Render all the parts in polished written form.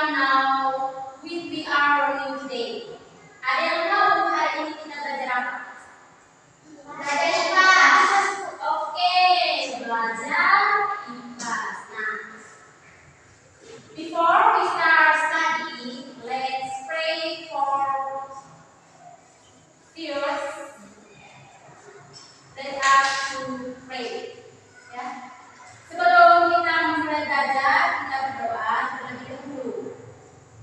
everyone know we are learning today? Ada yang tahu hari ini kita belajar apa? Belajar IPA. Oke, belajar IPA. Nah, before we start studying, let's pray for viewers. Let us to pray. Ya. Sebelum kita mulai belajar, kita berdoa terlebih dahulu.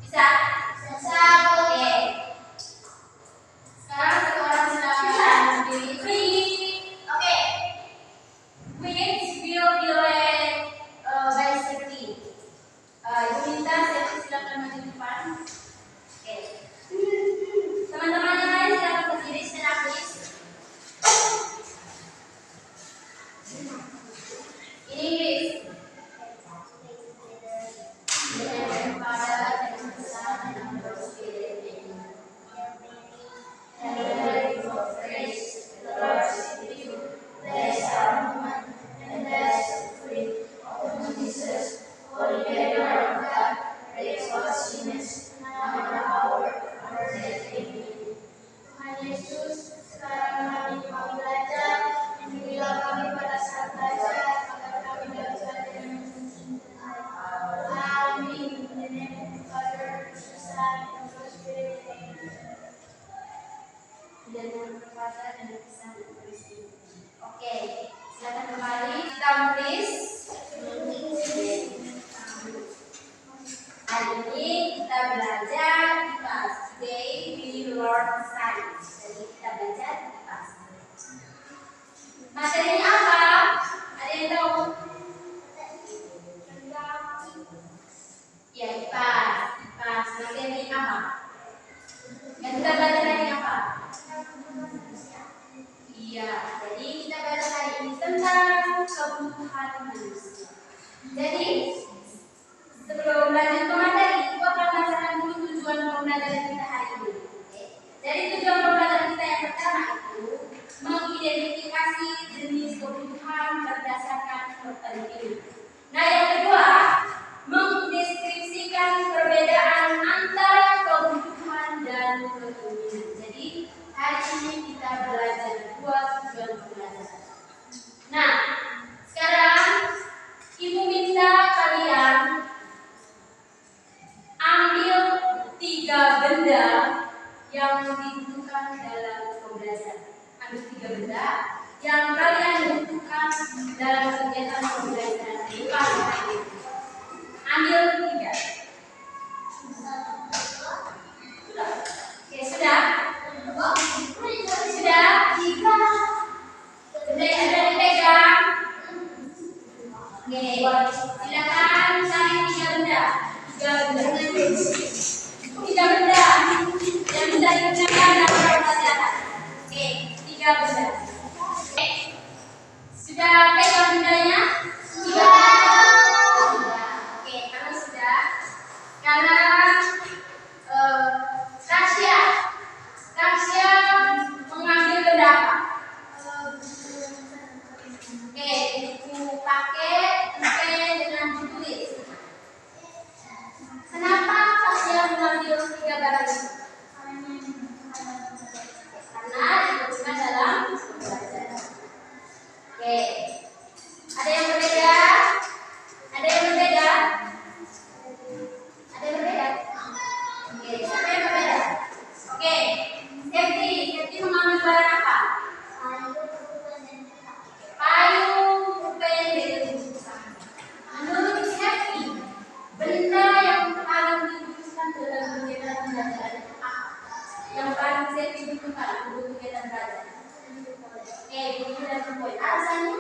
Bisa? Bisa. Oke. Sekarang satu orang silakan berdiri. Oke. Which will be led by Safety. Ibu minta Safety silakan maju ke depan. Oke. Teman-teman yang lain silakan berdiri secara please. In English. Tuhan Yesus, sekarang kami mau belajar, bimbinglah kami pada saat belajar, agar kami belajar dengan mencintai. Amin. In the name of the Father, the Son, and the Holy Spirit. Dan nama Bapa dan Putra dan Roh Kudus. Oke, silakan kembali. Come please. Hari ini kita belajar IPA. Today we learn science. Jadi kita belajar IPA. Materinya apa? Ada yang tahu? Ya, IPA. Materi apa? Yang kita belajar hari ini apa? Iya, jadi kita belajar hari ini tentang kebutuhan manusia. Jadi sebelum lanjut ke materi, aku akan bacakan dulu tujuan pembelajaran kita hari ini. Jadi tujuan pembelajaran kita yang pertama itu mengidentifikasi jenis kebutuhan berdasarkan kepentingan. Nah, yang kedua, mendeskripsikan perbedaan antara kebutuhan dan keinginan. Jadi hari ini kita belajar dua tujuan pembelajaran. Nah, sekarang Ibu minta kalian ambil 3 benda yang dibutuhkan dalam pembelajaran. Ambil 3 benda yang kalian butuhkan dalam kegiatan pembelajaran. Ambil 3. Oke, sudah? Sudah? 3. Sudah ada dipegang? Oke, silakan cari 3 benda. 3 benda yang bisa digunakan dalam pembelajaran. Oke, 3 benda. Oke, sudah pegang bendanya? Sudah. Oke, kalau sudah, sekarang Tasya mengambil benda apa? Oke, buku paket, pen dengan buku tulis. Kenapa Tasya mengambil 3 barang itu? Karena dibutuhkan dalam pembelajaran. Oke, ada yang berbeda? Ada yang berbeda? Ada yang berbeda? Oke, siapa yang berbeda? Oke, Safety mengambil barang apa? Payung, pulpen, dan buku. Menurut Safety, benda yang paling dibutuhkan dalam kegiatan pembelajaran apa? Yang paling Safety butuhkan untuk kegiatan belajar. Oke, buku dan buku. Alasannya?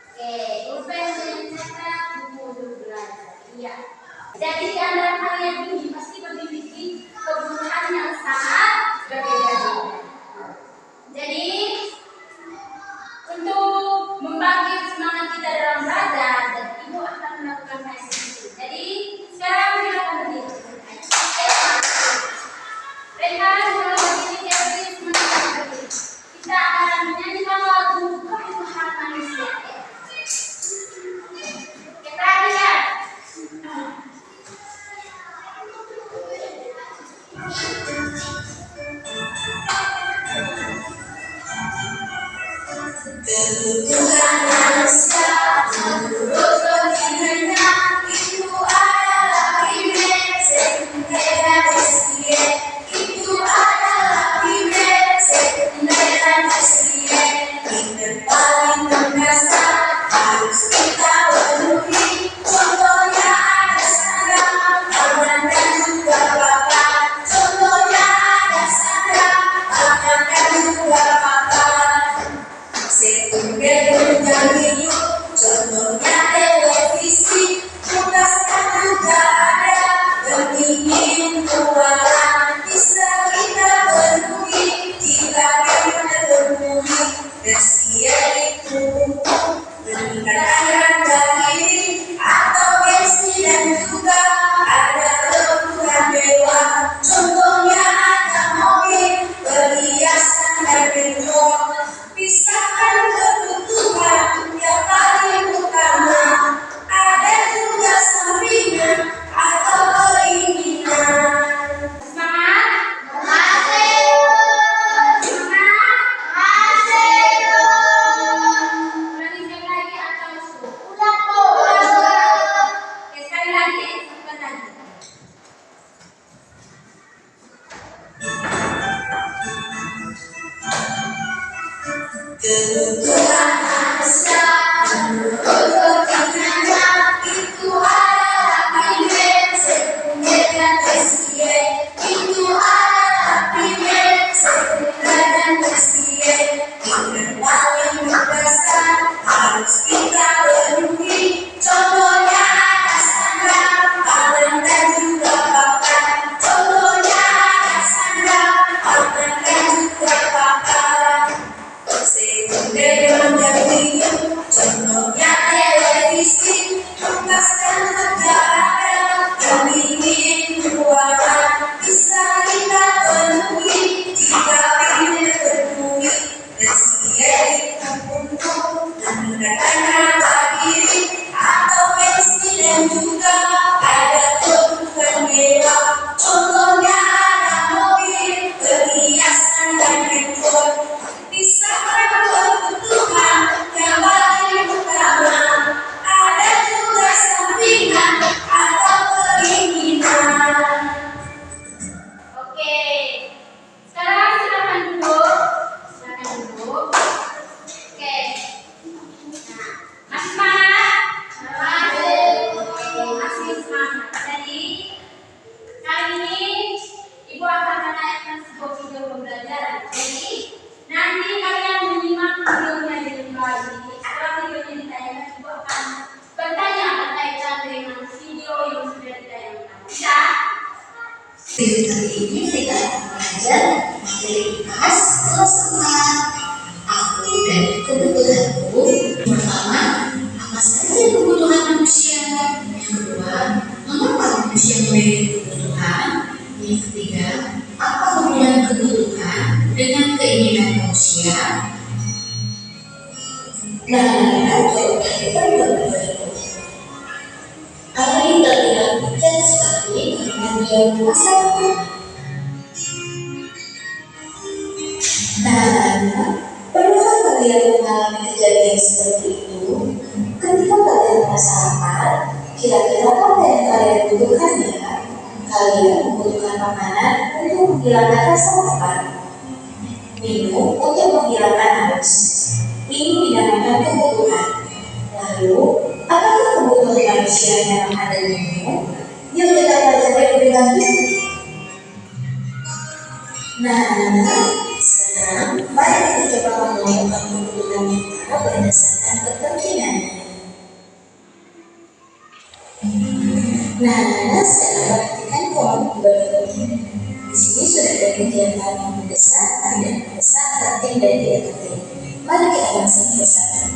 Oke, pulpen mencatat buku untuk belajar. Iya. Jadi di antara kalian ini pasti memiliki kebutuhan yang sangat berbeda. Jadi untuk membangkit semangat kita dalam belajar, dan Ibu akan melakukan sesi. Jadi sekarang silakan berdiri. Rekan, kalau berdiri semuanya berdiri. Kita akan menyanyikan lagu kebutuhan manusia. Rekan-rekan diri atau mesin dan juga ada kebutuhan mewah. Contohnya ada mobil, perhiasan dan handphone. Bisa kebutuhan yang paling utama. Ada juga sampingan atau keinginan. Oke, sekarang silakan duduk. Oke. Nah, masih semangat? Masih semangat. Jadi kali ini Ibu akan menayangkan sebuah video pembelajaran. Jadi nanti kalian menyimak videonya dengan baik. Setelah videonya ditayangkan, Ibu akan bertanya berkaitan dengan video yang sudah ditayangkan. Bisa? Video kali ini kita akan belajar materi IPAS kelas 4. Aku dan kebutuhanku. Pertama, apa saja kebutuhan manusia? Yang kedua, mengapa manusia memiliki kebutuhan? Yang ketiga, apa hubungan kebutuhan dengan keinginan manusia? Jawaban kita berikut. Ari terlihat bijak sekali karena dia merasa takut. Pernahkah kalian mengalami kejadian seperti itu? Ketika kalian merasa lapar, kira-kira apa yang kalian butuhkan ya? Kalian membutuhkan makanan untuk menghilangkan rasa lapar, minum untuk menghilangkan haus. Ini dinamakan kebutuhan. Lalu, apakah kebutuhan manusia yang ada di minum? Yuk kita pelajari lebih lanjut. Sekarang mari kita coba menentukan kebutuhan kita berdasarkan kepentingannya. Sekarang perhatikan kolom berikut. Di sini sudah ada kegiatan yang mendesak, tidak mendesak, penting dan tidak penting. Mari kita bahas satu-satu.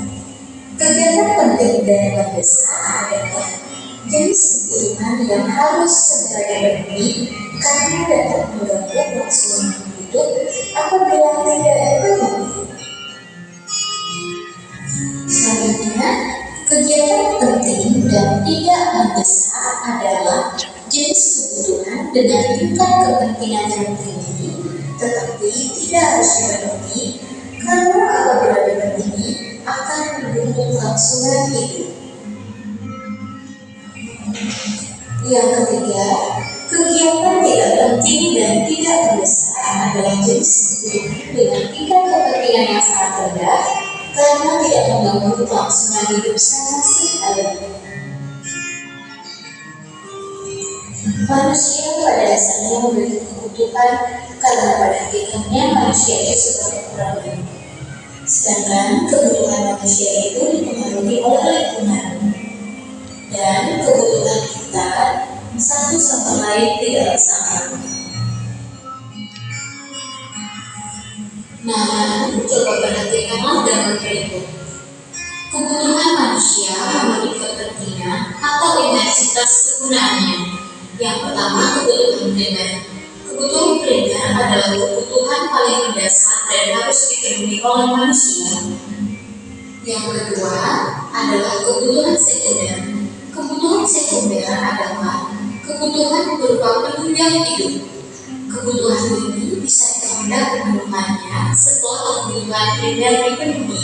Kegiatan penting dan mendesak adalah jenis kebutuhan yang harus segera dipenuhi karena dapat mengganggu kelangsungan hidup apabila tidak dipenuhi. Selanjutnya, kegiatan penting dan tidak mendesak adalah jenis kebutuhan dengan tingkat kepentingan yang tinggi tetapi tidak harus dipenuhi karena apabila dipenuhi akan mendukung kelangsungan hidup. Yang ketiga, kegiatan tidak penting dan tidak mendesak adalah jenis kebutuhan dengan tingkat kepentingan yang sangat rendah karena tidak mengganggu kelangsungan hidup sama sekali. Manusia pada dasarnya memiliki kebutuhan karena pada hakikatnya manusia itu seperti orang lain. Sedangkan kebutuhan manusia itu dipengaruhi oleh lingkungan dan kebutuhan kita satu sama lain tidak sama. Coba perhatikanlah gambar berikut. Kebutuhan manusia memiliki kepentingan atau intensitas kegunaannya. Yang pertama, kebutuhan primer. Kebutuhan primer adalah kebutuhan paling mendasar dan harus dipenuhi oleh manusia. Yang kedua adalah kebutuhan sekunder. Kebutuhan sekunder adalah kebutuhan berupa penunjang hidup. Kebutuhan ini bisa ditunda pemenuhannya setelah kebutuhan primer dipenuhi.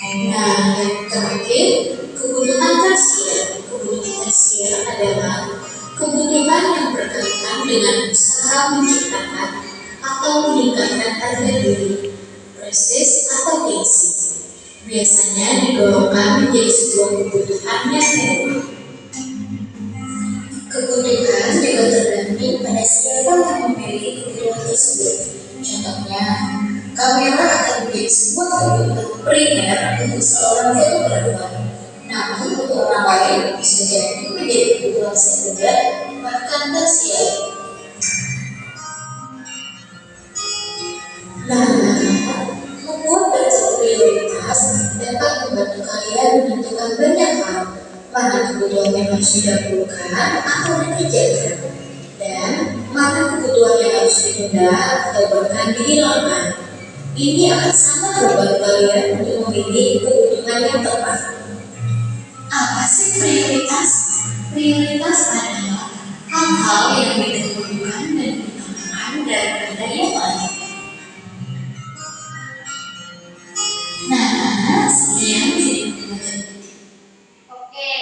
Yang terakhir, kebutuhan tersier. Kebutuhan tersier adalah kebutuhan yang berkaitan dengan usaha menciptakan atau meningkatkan harga diri, prestis atau gengsi. Biasanya digolongkan menjadi sebuah kebutuhan yang mewah. Kebutuhan juga tergantung pada siapa yang memiliki kebutuhan tersebut. Contohnya, kamera akan menjadi sebuah kebutuhan primer untuk seorang fotografer. Namun untuk orang lain bisa jadi menjadi kebutuhan sekunder bahkan tersier. Membuat daftar prioritas dapat membantu kalian menentukan banyak hal, mana kebutuhan yang harus didahulukan atau dikerjakan, dan mana kebutuhan yang harus ditunda atau bahkan dihilangkan. Ini akan sangat membantu kalian untuk memilih kebutuhan yang tepat. Apa sih prioritas? Prioritas adalah hal-hal yang lebih dibutuhkan dan diutamakan daripada yang lain. Nah, sekian video. Oke,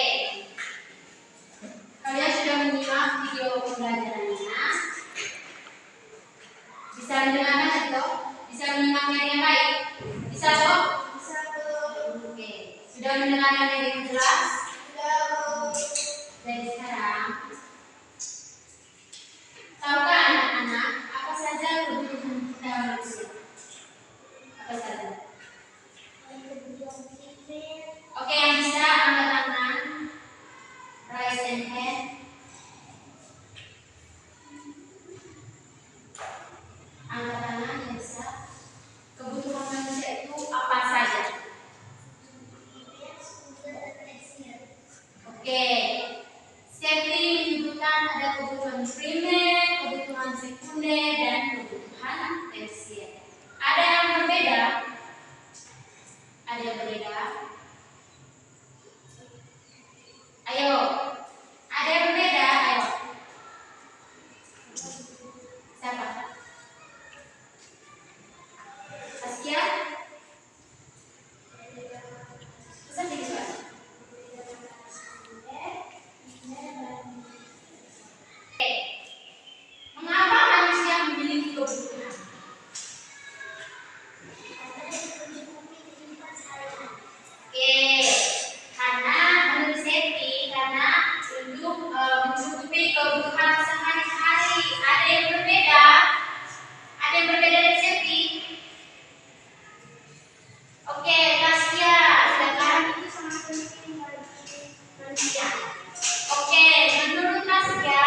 kalian sudah menyimak video pembelajarannya. Bisa mendengarkan atau bisa menyimaknya dengan baik? Bisa toh? Bisa toh. Oke, sudah mendengarkan dengan jelas? Sudah. Jadi sekarang, tahukah anak-anak apa saja kebutuhan kita manusia? Apa saja? Oke, yang bisa angkat tangan, raise and hand. Angkat tangan yang bisa. Kebutuhan manusia itu apa saja? Oke, Stephy menyebutkan ada kebutuhan primer, kebutuhan sekunder, dan kebutuhan tersier. Ada yang berbeda? Ada yang berbeda? Ayo, ada yang berbeda? Ayo. Siapa? Askia? Pesan di suara. Mengapa manusia memiliki kebutuhan? Oke, karena menurut Seti, karena untuk mencukupi kebutuhan sehari-hari. Ada yang berbeda? Ada yang berbeda dari Seti? Oke, Tasya, silakan. Itu sangat penting bagi manusia. Oke, menurut Tasya,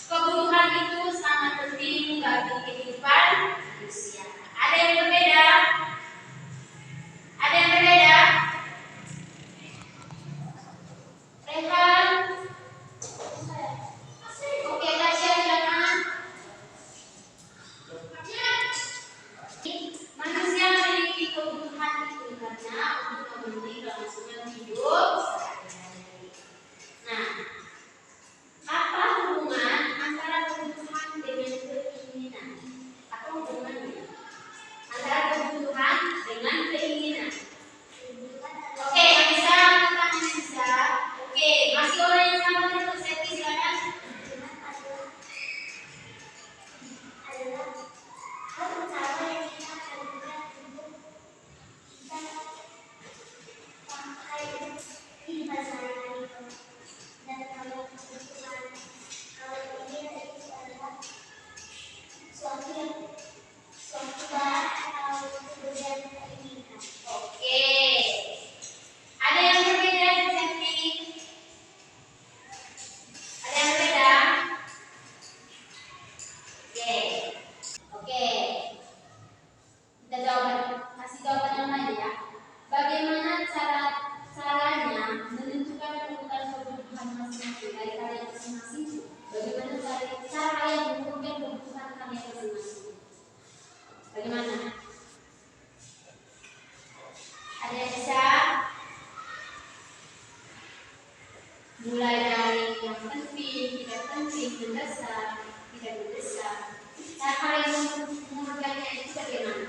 kebutuhan itu sangat penting bagi kehidupan manusia. Ada yang berbeda? Ada yang berbeda? Rehan? Oke, Tasya, silakan. Manusia memiliki kebutuhan itu karena untuk memenuhi kelangsungan hidup sehari-hari. Nah, apa hubungan antara kebutuhan dengan keinginan? Apa hubungannya antara kebutuhan dengan keinginan? Oke, yang bisa angkat yang bisa. Oke, masih orang yang sama untuk Seti, silakan. Adalah hal utama yang kita lakukan untuk kita pakai kehidupan sehari-hari. Dan kalau kebutuhan ini itu adalah suatu barang atau kemudian keinginan. Oke, ada yang berbeda Seti? Ada yang berbeda? Oke, kita kasih jawaban yang lain ya. Bagaimana caranya menentukan kebutuhan masing-masing dari kalian masing-masing? Bagaimana cara kalian menentukan kebutuhan kalian masing-masing? Bagaimana? Ada yang bisa? Mulai dari yang penting, tidak penting, mendesak, tidak mendesak. Cara kalian menentukannya itu bagaimana?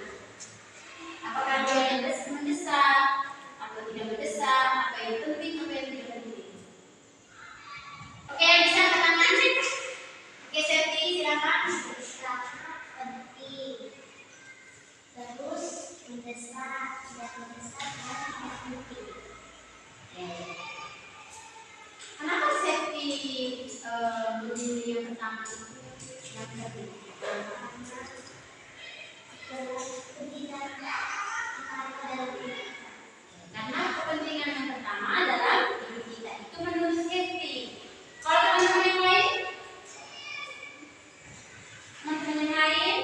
Apakah dia yang mendesak, atau tidak mendesak, apa yang penting, apa yang tidak penting? Oke, yang bisa angkat tangan. Oke, Seti, silakan. Mendesak, penting. Terus mendesak, tidak mendesak, dan tidak penting. Kenapa Seti memilih yang pertama itu yang penting? Karena kepentingan yang pertama adalah hidup kita. Itu menurut Seti. Kalau teman-teman yang lain? Teman-teman yang lain?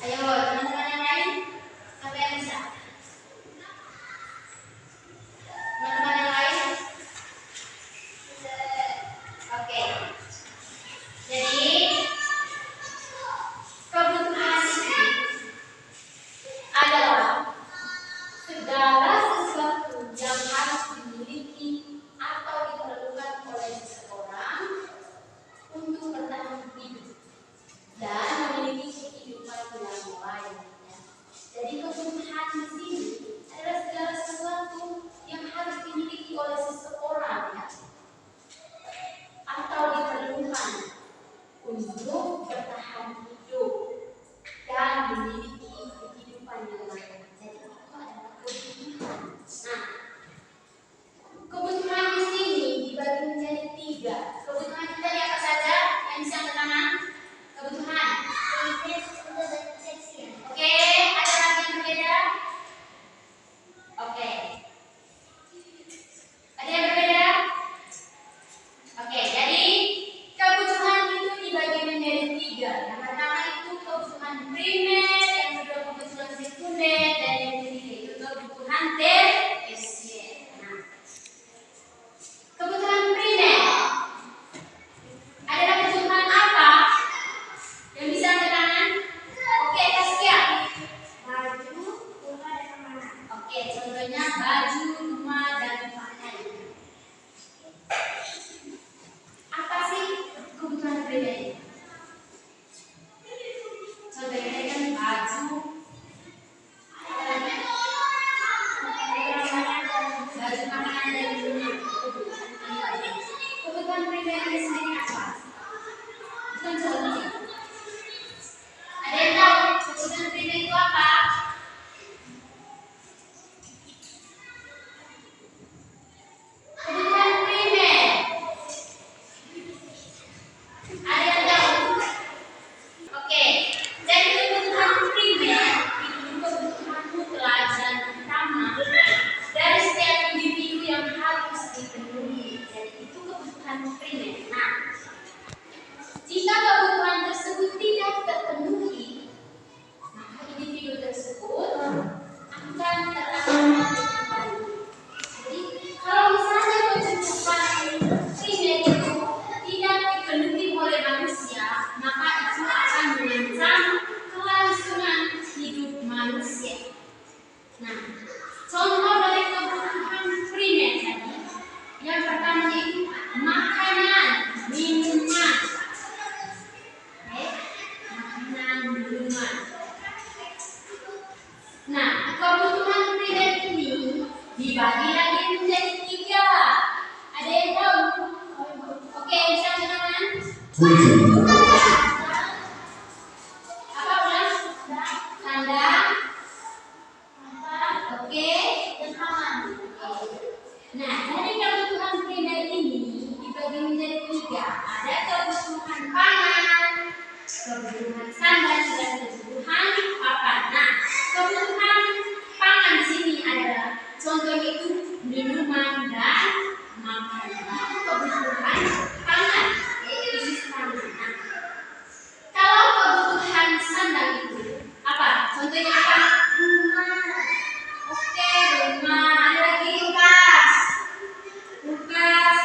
Ayo, teman-teman yang lain? Siapa yang bisa? Teman-teman yang lain? Oke. Jadi Apa ulang? Sandang. Oke. Dan paman. Nah, dari kebutuhan primer ini dibagi menjadi 3. Ada kebutuhan pangan, kebutuhan sandang, dan kebutuhan papan. Nah, kebutuhan pangan di sini adalah contohnya itu minuman dan makanan. Itu kebutuhan pangan, yaitu jenis pangan. Nah, kalau kebutuhan sandang itu apa? Contohnya apa? Rumah. Oke, rumah. Ada lagi kulkas. Kulkas.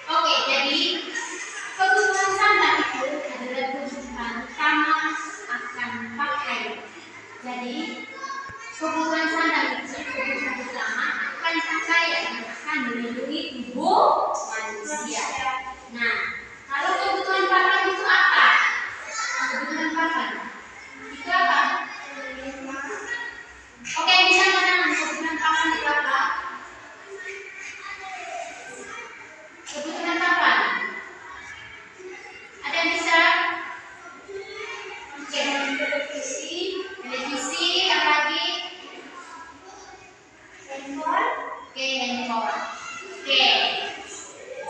Oke, jadi kebutuhan sandang itu adalah kebutuhan utama akan pakaian. Jadi kebutuhan sandang itu kebutuhan utama akan pakaian yang akan melindungi tubuh manusia. Nah, kalau kebutuhan papan itu apa? Kebutuhan papan itu apa? Oke, bisa mana kebutuhan papan itu apa? Kebutuhan papan. Ada yang bisa? Oke, televisi, apa lagi? Handphone. Oke, handphone. Oke.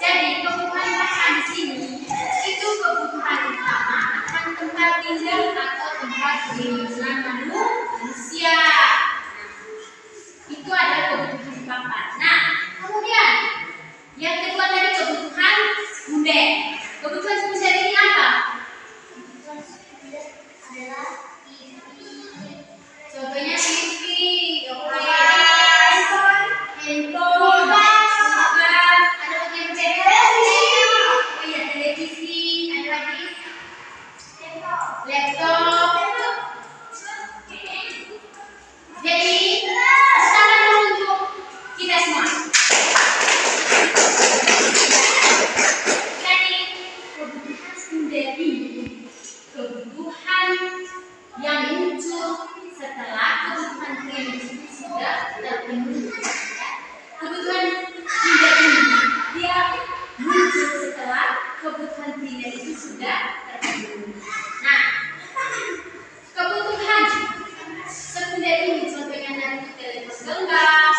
Jadi kebutuhan papan di sini itu kebutuhan utama akan tempat tinggal atau tempat perlindungan manusia. Itu adalah kebutuhan papan. Nah, kemudian yang kedua tadi kebutuhan sekunder. Kebutuhan sekunder ini apa? Kebutuhan sekunder adalah contohnya TV, handphone, ada lagi yang televisi, ada lagi laptop. Jadi saran untuk kita semua. Jadi kebutuhan sekunder ini kebutuhan yang muncul setelah kebutuhan primer itu sudah terpenuhi. Kebutuhan sekunder ini dia muncul setelah kebutuhan primer itu sudah terpenuhi. Nah, kebutuhan sekunder ini contohnya dari telepon genggam,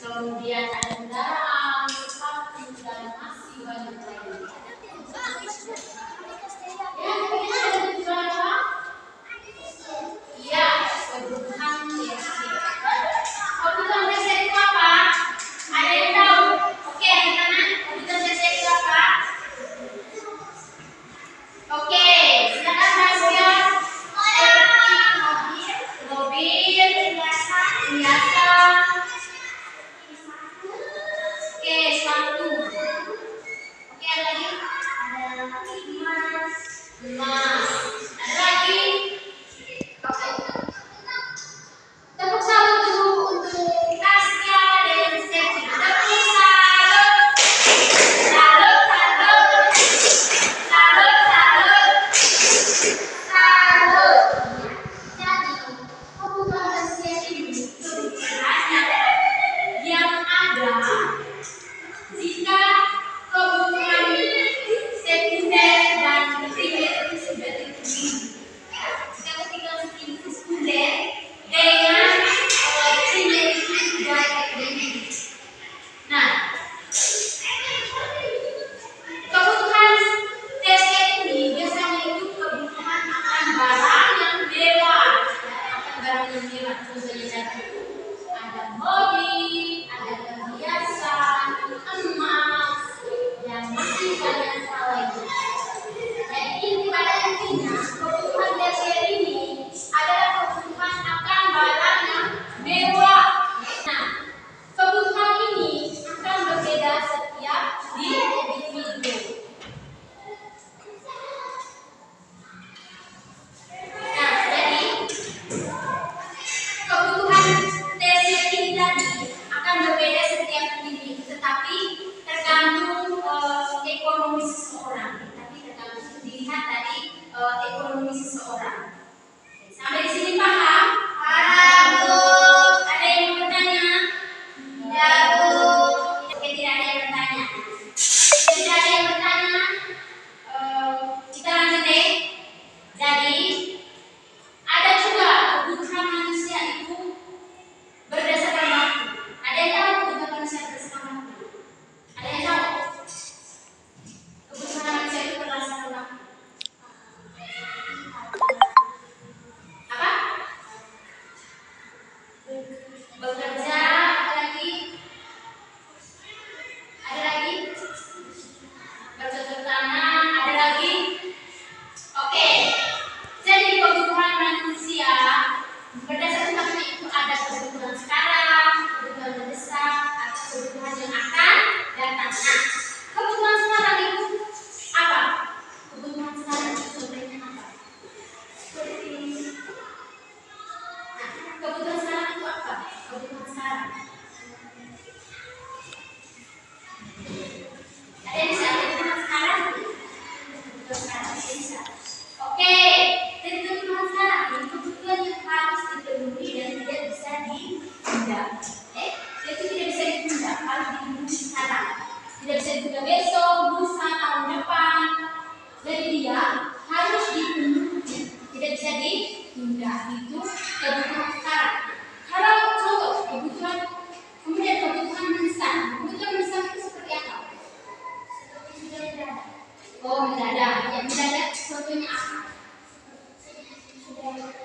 kemudian ada kendaraan, sepatu, dan masih banyak lainnya. Ya, kemudian ada kebutuhan apa? Iya, kebutuhan listrik. Kebutuhan listrik itu apa? Ada yang tahu? Oke, yang kanan. Kebutuhan listrik itu apa? Oke, silakan Mas Pion. Mobil, hiasan. Oke, sepatu. Oke, ada lagi? Ada emas. Ada lagi? Oke. Tepuk tangan dulu untuk Tasya dan Stefi. Tepuk salut. Salut, salut. Salut, salut. Salut. Jadi, kebutuhan Stefi ini kebutuhan yang ada jika kebutuhan sekunder dan primer itu sudah terpenuhi. Jika kebutuhan sekunder dengan primer itu sudah terpenuhi. Nah, kebutuhan tersier ini biasanya itu kebutuhan akan barang yang mewah. Akan barang yang mewah, contohnya tadi ada mobil, ada perhiasan, emas, dan masih banyak hal lainnya. Jadi inti mendadak contohnya apa?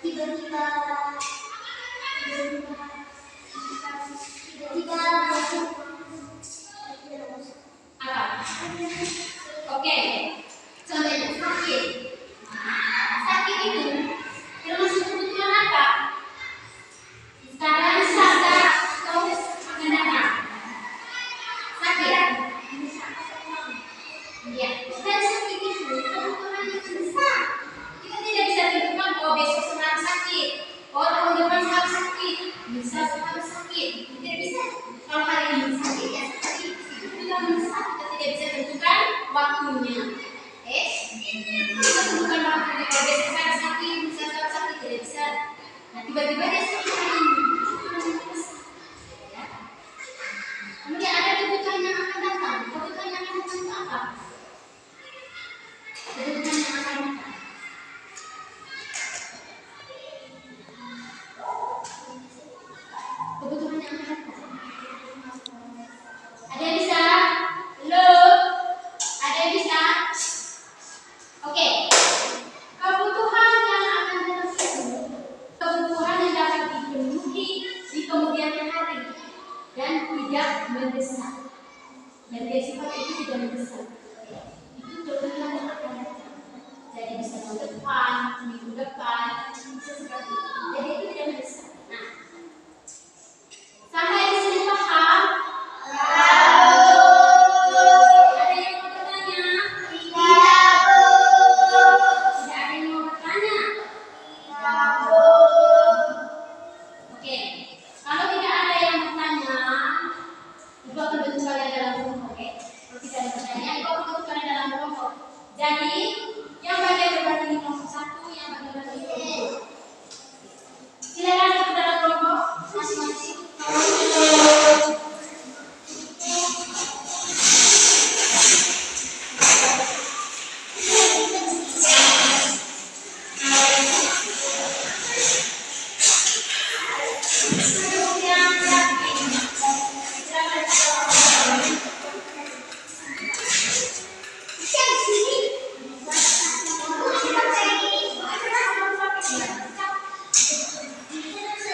Tiba-tiba apa? Oke, contohnya sakit. Sakit itu termasuk kebutuhan apa? Sekarang sadar atau mendadak? Sakit. Ya, dan sakit itu kebutuhan yang besar. Kita tidak bisa tentukan bahwa besok sedang sakit, tahun depan sedang sakit, bisa sedang sakit. Tidak bisa. Kalau hari ini sakit ya sakit. Itu kebutuhan besar. Kita tidak bisa tentukan waktunya. Kita tentukan waktunya. Kalau besok saya sakit, bisa sedang sakit, tidak bisa. Nah, tiba-tiba dia sakit hari ini. Ya. Kemudian ada kebutuhan yang akan datang. Kebutuhan yang akan datang itu apa? Kebutuhan yang akan datang. Kebutuhan yang akan datang. Ada yang bisa? Halo? Ada yang bisa? Oke. Kebutuhan yang akan datang itu kebutuhan yang dapat dipenuhi di kemudian hari dan tidak mendesak. Dan dia sifat itu tidak mendesak. Itu kebutuhan yang akan datang. Jadi bisa tahun depan, minggu depan, bisa seperti itu. Jadi itu tidak mendesak. Nah, sampai di sini paham? Ada yang mau bertanya? Tidak ada yang mau bertanya? Oke, kalau tidak ada yang bertanya, ibu akan bentuk kalian dalam kelompok. Oke, kalau tidak ada pertanyaan, ibu akan bentuk kalian dalam kelompok. Jadi, yang bagian berbagi di kelompok 1, yang bagian berbagi di kelompok 2. Silakan ikut dalam kelompok masing-masing.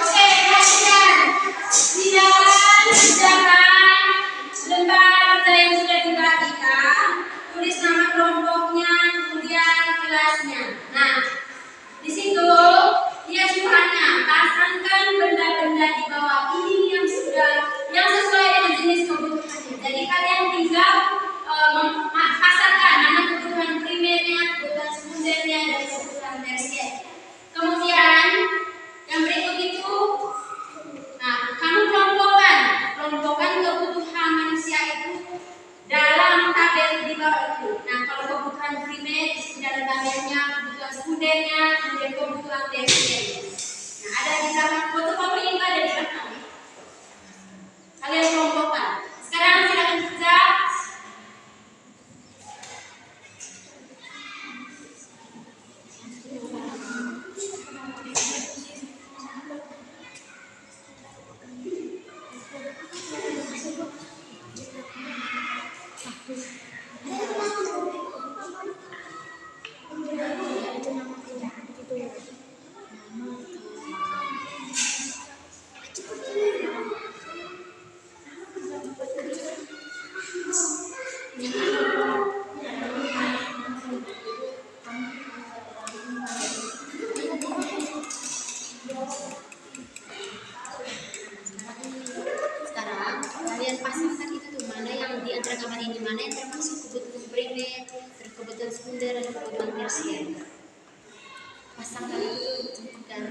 Oke, perhatikan. Jangan lembar yang sudah dibagikan, tulis nama kelompoknya, kemudian kelasnya. Nah, di situ dia suruhannya pasangkan benda-benda di bawah ini yang sesuai dengan jenis kebutuhannya. Jadi kalian tinggal pasangkan mana kebutuhan primernya, kebutuhan sekundernya, dan kebutuhan tersier. Kemudian yang berikut itu, nah kamu kelompokkan kebutuhan manusia itu dalam tabel di bawah itu. Nah kalau kebutuhan primer itu dalam tabelnya, kebutuhan sekundernya, kemudian kebutuhan tersier. Nah ada di belakang fotokopi ini ada di belakang. Kalian kelompokkan. Sekarang silakan kerja. Sekarang kalian pasangkan itu tuh mana yang di antara gambar ini, mana yang termasuk kebutuhan primer, kebutuhan sekunder, dan kebutuhan tersier. Pasangkan itu dan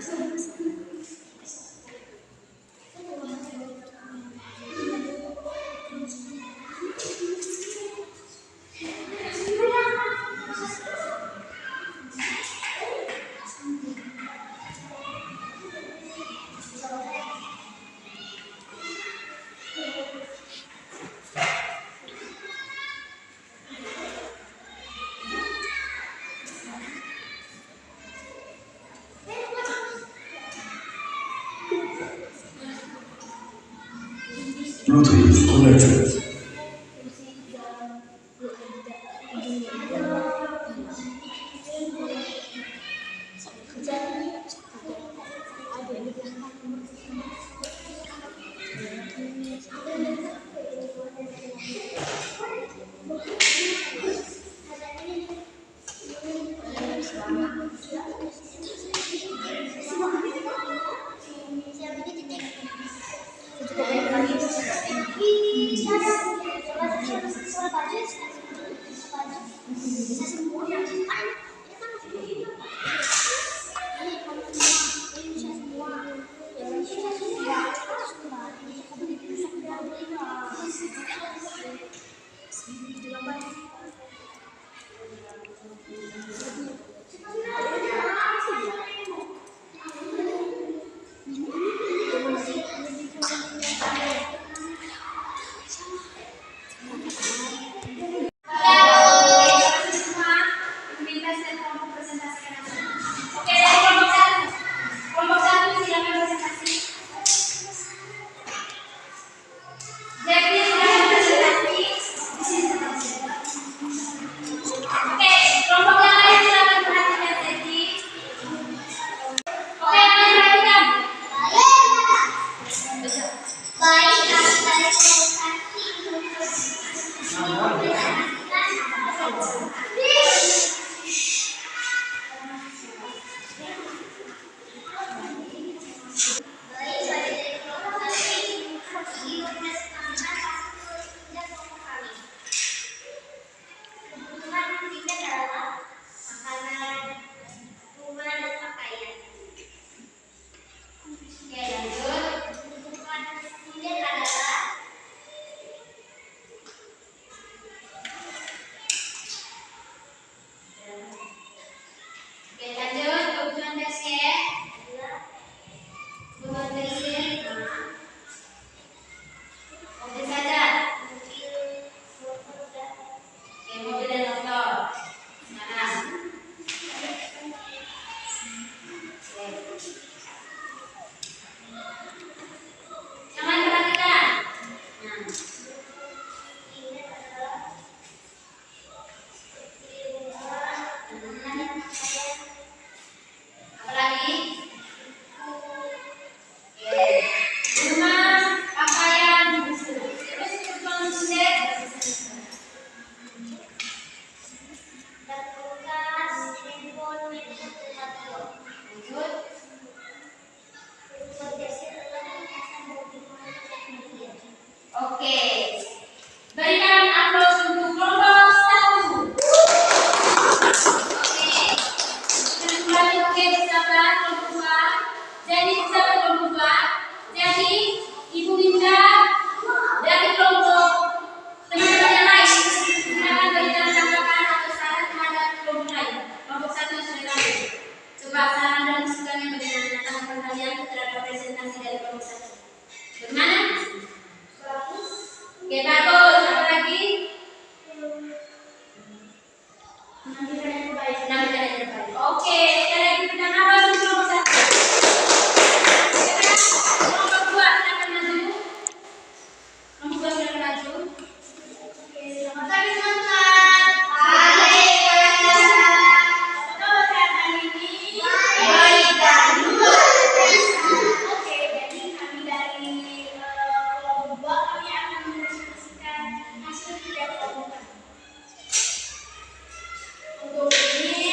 Bluetooth connected. Semua bebas dan kelompok presentasikan hasil. Oke, dari kelompok satu. Kelompok satu silakan presentasi. Jadi silakan presentasi. Oke, kelompok yang lain silakan perhatikan Jadi. Oke, yang lain perhatikan. Baik, presentasi. Oke, lanjut. Oke, lanjut. Kebutuhan dasar. Kebutuhan dasar. Mobil saja. Oke, mobil dan motor. Sekarang. Oke. Jangan perhatikan. Nah. Apa lagi? Oke. Rumah, pakaian, buku. Terus kebutuhan mesin. Lanjut. Oke. Berikan aplaus untuk kelompok satu. Oke. Kita kembali oke bersahabat kelompok dua. Jadi bersahabat kelompok dua. Jadi Ibu Winda dari kelompok teman-teman yang lain silakan berikan tanggapan atau saran terhadap kelompok lain. Kelompok satu sudah tahu. Coba saran dan masukannya bagaimana tanggapan kalian terhadap presentasi dari kelompok satu. Bagaimana? Oke, bagus. Apa lagi? Penampilan yang terbaik. Oke, sekali lagi berikan aplaus untuk kelompok satu. Sekarang kelompok dua silakan maju. Kelompok dua silakan maju. Oke, selamat pagi teman-teman. Apa kabar hari ini? Baik dan luar biasa. Oke, jadi kami dari kelompok dua kami akan mempresentasikan hasil kerja kelompok kami. Untuk ini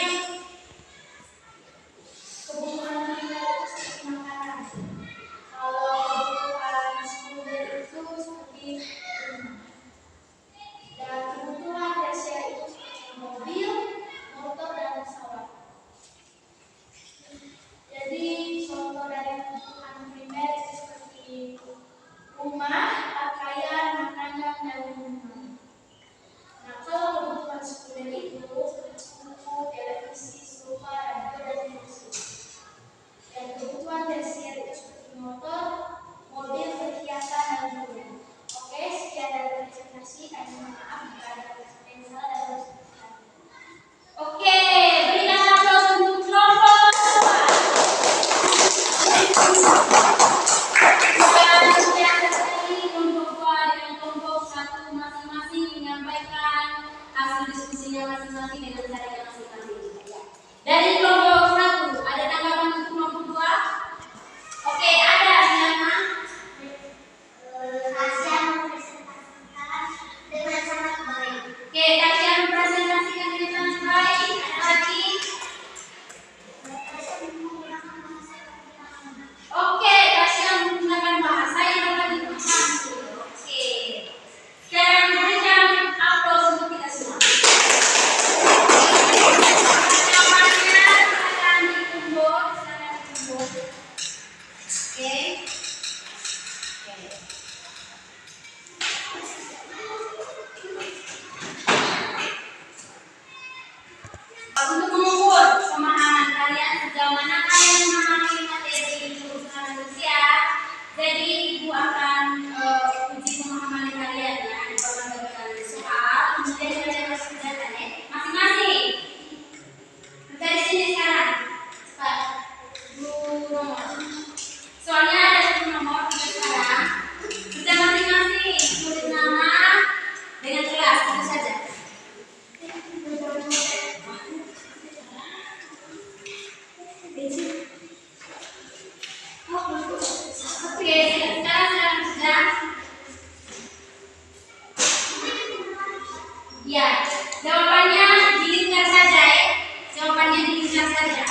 Untuk mengukur pemahaman kalian sejauh mana kalian memahami materi urusan manusia, jadi ibu akan uji pemahaman kalian ya. Ibu akan bagi kalian soal, kemudian kalian harus menjawabnya masing-masing. Dari sini sekarang, Pak, Bu nomor. Soalnya ada 10 nomor sekarang. Sudah masing-masing tulis nama dengan kelas itu saja. Oke, sekarang sudah. Ya, jawabannya dilingkar saja ya. Jawabannya dilingkar saja.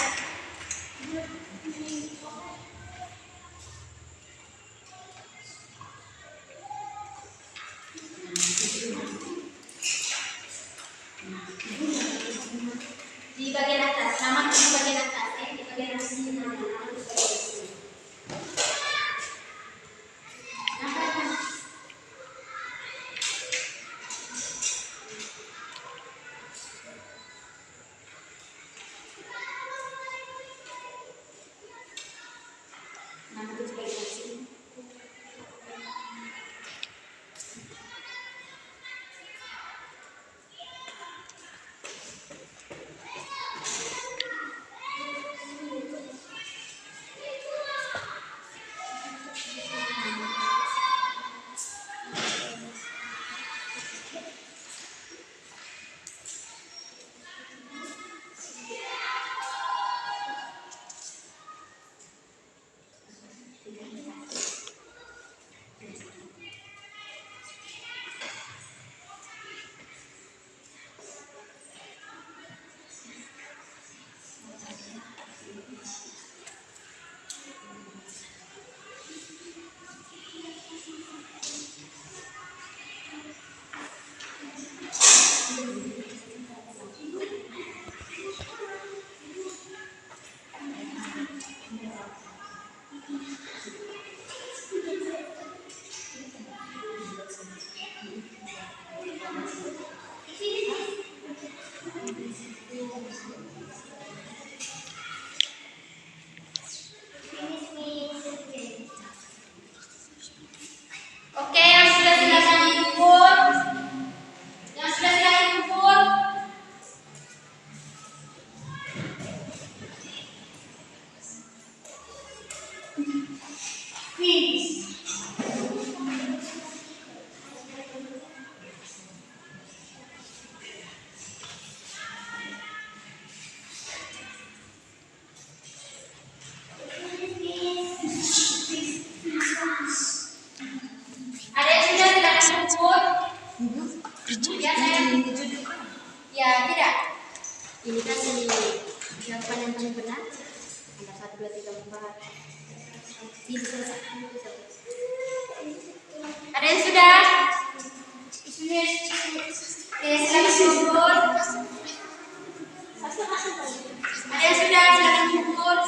Di bagian atas, nama di bagian atas ya. Di bagian atas ini nama di bagian atas. Nama di bagian atas ini. Oke, yang sudah silakan ikut. Yang sudah silakan ikut. Ada yang sudah silakan ikut. Ya, saya ya tidak. Ini kan jawaban yang paling benar. Ada 1, 2, 3, 4. Ini selesai. Ada yang sudah? Oke, silakan ikut. Ada yang sudah silakan ikut.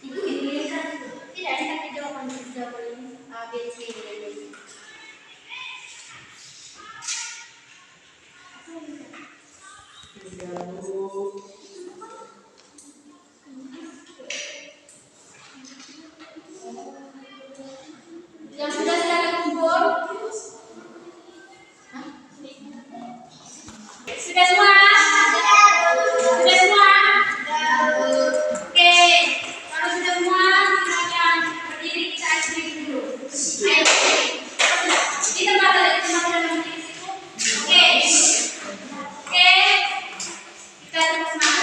Ini kan tidak ada kata jawaban ini. A, B, C, D, E. Yang sudah silakan kumpul. Sudah semua? Sudah semua? Oke. Kalau sudah semua, silakan berdiri, kita akhiri dulu. Ayo berdiri. Di tempat ada berdiri situ. Oke. Oke. Kita terus makan.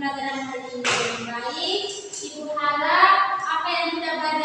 pembelajaran hari ini. Baik, Ibu harap apa yang kita belajar